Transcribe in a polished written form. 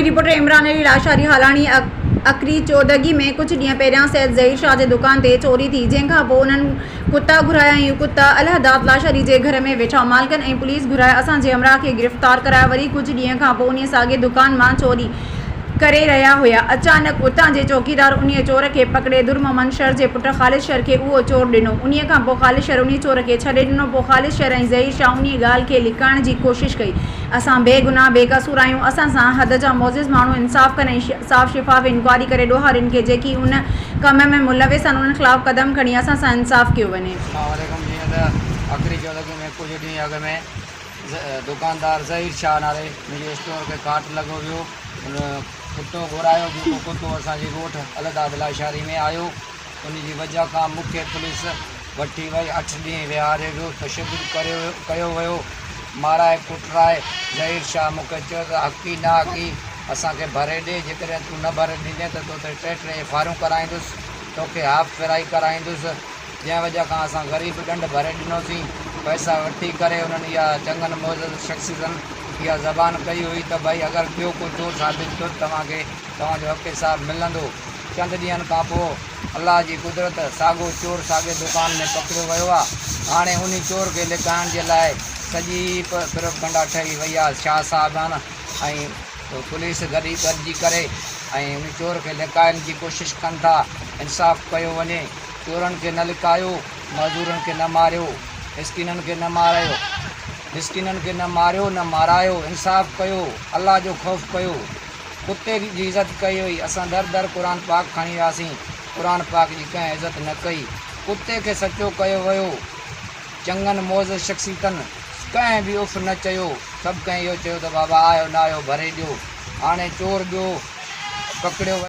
हमारी रिपोर्टर इमरान अली लाशारी हालानी अकरी चौदगी में कुछ ॾींहं पहिरियां सैद ज़हीर शाह जे दुकान ते चोरी थी, जंहिंखां पोइ उन्हनि कुत्ता घुराया ऐं कुत्ता अलहदात लाशारी जे घर में वेठा। मालिकनि ऐं पुलिस घुराए असांजे हमराह खे गिरफ़्तार करायो। वरी कुझु ॾींहं खां पोइ उन साॻे दुकान मां चोरी करे रहिया हुआ। अचानक उतां जे चौकीदार उन चोर खे पकड़े दुर्ममन शर जे पुट ख़ालिद शर खे उहो चोर ॾिनो। उन खां पोइ ख़ालिद शर उन चोर खे छॾे ॾिनो। पोइ ख़ालिद शर ऐं ज़हीर शाह उन ॻाल्हि खे लिकाइण जी कोशिशि कई। असां बेगुनाह बेकसूर आहियूं, असां सां हद जा मोज़िज़ माण्हू इंसाफ़ कनि ऐं साफ़ शिफ़ाफ़ इंक्वायरी करे ॾोहारियुनि खे जेकी उन कम में मुलविस आहिनि उन्हनि ख़िलाफ़ क़दम खणी असां सां इंसाफ़ कयो वञे। आख़िरी चौदगी में कुछ ॾींहं अॻु में दुकानदार ज़हीर शाह नाले मुंहिंजे स्टोर खे काट लॻो वियो। उन कुतो घुरायो, जेको कुतो असांजी ॻोठ अलहदाद लाशारी में आयो। उन जी वजह खां मूंखे पुलिस वठी वई, 8 ॾींहं विहारे वियो, तशद्दुद कयो वियो, माराए कुटराए। ज़हीर शाह मूंखे चयो त हक़ी न हक़ी असांखे भरे ॾे, जेकॾहिं तूं न भरे ॾींदे त तोते 3 एफआईआरूं कराईंदुसि, तोखे हाफ़ फिराई कराईंदुसि। जंहिं वजह खां असां ग़रीब ॾंड भरे ॾिनोसीं। पैसा वठी करे उन्हनि इहा चङनि मोज़िज़ शख़्सियतनि इहा ज़बान कई हुई त भई अगरि ॿियो को चोर साबित थियो त तव्हांखे तव्हांजो हक़ हिसाब मिलंदो। चंद ॾींहंनि खां पोइ अलाह जी कुदरत साॻियो चोर साॻे दुकान में पकड़ियो वियो आहे। हाणे उन चोर खे लिकाइण जे लाइ सॼी पिरवगंडा ठही वई आहे। शाह साहिबान ऐं पुलिस गॾिजी करे ऐं उन चोर खे लिकाइण जी कोशिशि कनि था। इंसाफ़ कयो वञे, चोरनि खे न लिकायो, मज़दूरनि खे न मारियो, मिस्किननि खे न मारियो, न मारायो, इंसाफ़ कयो, अल्लाह जो ख़ौफ़ कयो, कुते जी इज़त कई हुई। असां दर क़ुर पाक खणी वियासीं, क़ुर पाक जी कंहिं इज़त न कई, कुते खे सचो कयो वियो। चङनि मौज़ शख़्सियतनि कंहिं बि उफ़ न चयो, सभु कंहिं इहो चयो त बाबा आयो न आयो भरे ॾियो। हाणे चोर ॿियो पकड़ियो